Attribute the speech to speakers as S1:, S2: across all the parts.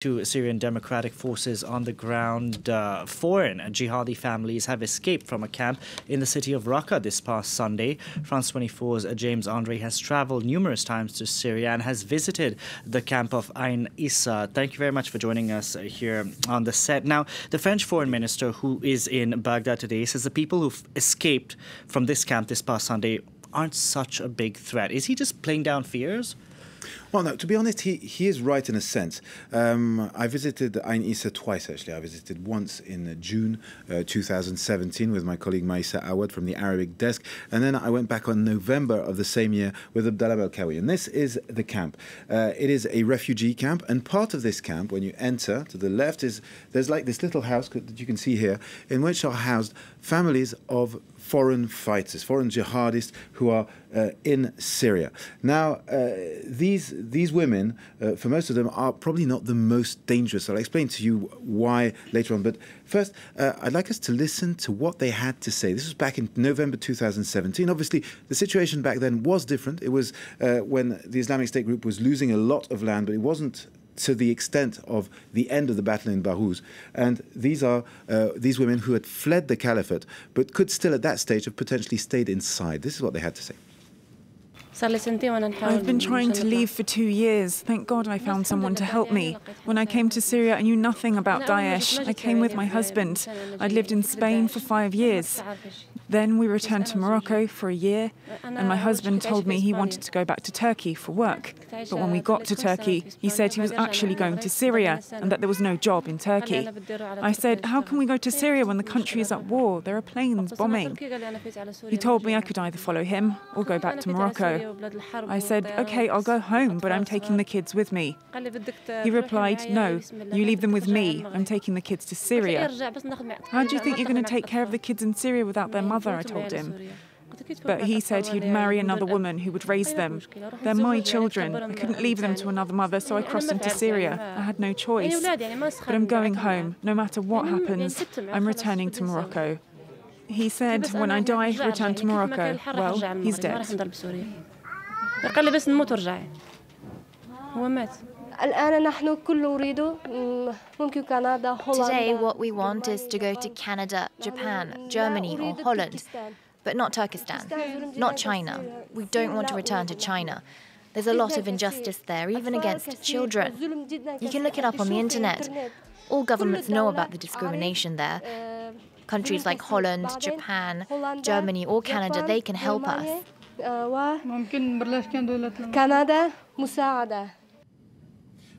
S1: to Syrian Democratic Forces on the ground. Foreign jihadi families have escaped from a camp in the city of Raqqa this past Sunday. France 24's James Andre has travelled numerous times to Syria and has visited the camp of Ain Issa. Thank you very much for joining us here on the set. Now, the French foreign minister, who is in Baghdad today, says the people who've escaped from this camp this past Sunday aren't such a big threat. Is he just playing down fears?
S2: Well, no, to be honest, he is right in a sense. I visited Ain Issa twice, actually. I visited once in June 2017 with my colleague Maïsa Awad from the Arabic desk, and then I went back on November of the same year with Abdallah Belkawi. And this is the camp. It is a refugee camp, and part of this camp, when you enter, to the left, there's like this little house that you can see here, in which are housed families of foreign fighters, foreign jihadists who are in Syria. Now, these women, for most of them, are probably not the most dangerous. I'll explain to you why later on. But first, I'd like us to listen to what they had to say. This was back in November 2017. Obviously, the situation back then was different. It was when the Islamic State group was losing a lot of land, but it wasn't to the extent of the end of the battle in Bahrouz. And these are these women who had fled the caliphate, but could still at that stage have potentially stayed inside. This is what they had to say.
S3: I've been trying to leave for 2 years. Thank God I found someone to help me. When I came to Syria, I knew nothing about Daesh. I came with my husband. I'd lived in Spain for 5 years. Then we returned to Morocco for a year, and my husband told me he wanted to go back to Turkey for work. But when we got to Turkey, he said he was actually going to Syria and that there was no job in Turkey. I said, how can we go to Syria when the country is at war? There are planes bombing. He told me I could either follow him or go back to Morocco. I said, okay, I'll go home, but I'm taking the kids with me. He replied, no, you leave them with me. I'm taking the kids to Syria. How do you think you're going to take care of the kids in Syria without their mother, I told him. But he said he'd marry another woman who would raise them. They're my children. I couldn't leave them to another mother, so I crossed into Syria. I had no choice. But I'm going home. No matter what happens, I'm returning to Morocco. He said, when I die, return to Morocco. Well, he's dead.
S4: Today, what we want is to go to Canada, Japan, Germany or Holland, but not Turkestan, not China. We don't want to return to China. There's a lot of injustice there, even against children. You can look it up on the internet. All governments know about the discrimination there. Countries like Holland, Japan, Germany or Canada, they can help us.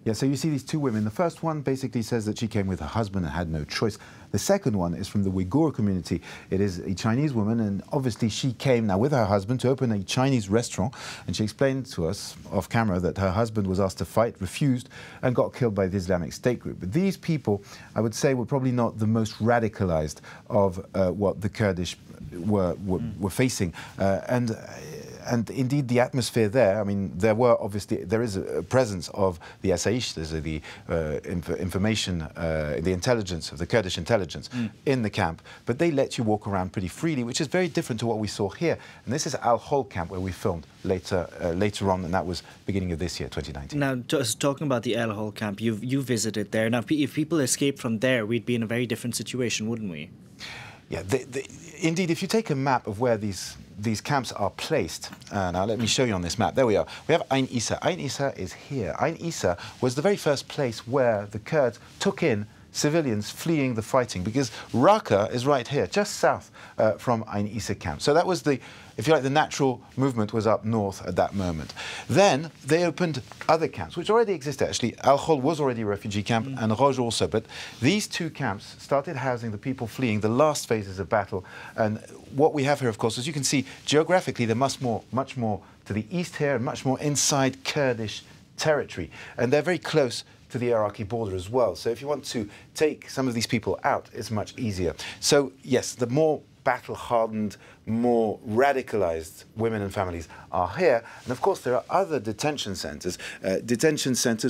S2: Yeah, so you see these two women. The first one basically says that she came with her husband and had no choice. The second one is from the Uyghur community. It is a Chinese woman, and obviously she came now with her husband to open a Chinese restaurant, and she explained to us off camera that her husband was asked to fight, refused, and got killed by the Islamic State group. But these people, I would say, were probably not the most radicalized of what the Kurdish were facing. And indeed, the atmosphere there, I mean, there is a presence of the SAIS, the information, the intelligence of the Kurdish intelligence in the camp, but they let you walk around pretty freely, which is very different to what we saw here. And this is Al-Hol camp, where we filmed later on, and that was beginning of this year, 2019.
S1: Now, just talking about the Al-Hol camp, you visited there. Now, if people escaped from there, we'd be in a very different situation, wouldn't we?
S2: Yeah, indeed, if you take a map of where these camps are placed, now let me show you on this map. There we are. We have Ain Issa. Ain Issa is here. Ain Issa was the very first place where the Kurds took in civilians fleeing the fighting, because Raqqa is right here, just south from Ain Issa camp. So that was if you like, the natural movement was up north at that moment. Then they opened other camps, which already existed. Actually, Al-Hol was already a refugee camp, and Roj also. But these two camps started housing the people fleeing the last phases of battle. And what we have here, of course, as you can see, geographically, they're much more to the east here, and much more inside Kurdish territory. And they're very close to the Iraqi border as well. So if you want to take some of these people out, it's much easier. So yes, the more battle-hardened, more radicalized women and families are here. And of course, there are other detention centers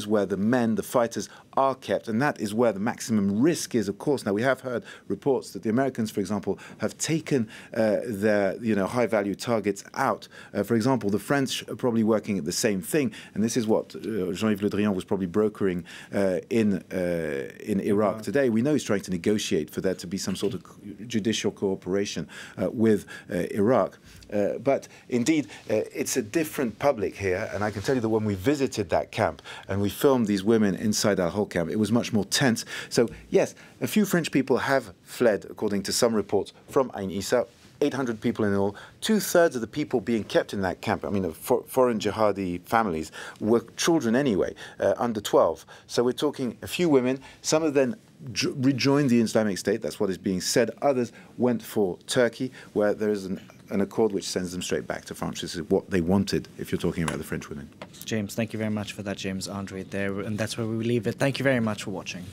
S2: where the men, the fighters, are kept, and that is where the maximum risk is, of course. Now, we have heard reports that the Americans, for example, have taken their high-value targets out. For example, the French are probably working at the same thing, and this is what Jean-Yves Le Drian was probably brokering in Iraq today. We know he's trying to negotiate for there to be some sort of judicial cooperation with Iraq. But indeed, it's a different public here, and I can tell you that when we visited that camp and we filmed these women inside our whole camp, it was much more tense. So yes, a few French people have fled, according to some reports, from Ain Issa. 800 people in all. 2/3 of the people being kept in that camp, I mean, foreign jihadi families, were children anyway, under 12. So we're talking a few women. Some of them rejoined the Islamic State. That's what is being said. Others went for Turkey, where there is an accord which sends them straight back to France. This is what they wanted, if you're talking about the French women.
S1: James, thank you very much for that, James Andre there. And that's where we leave it. Thank you very much for watching.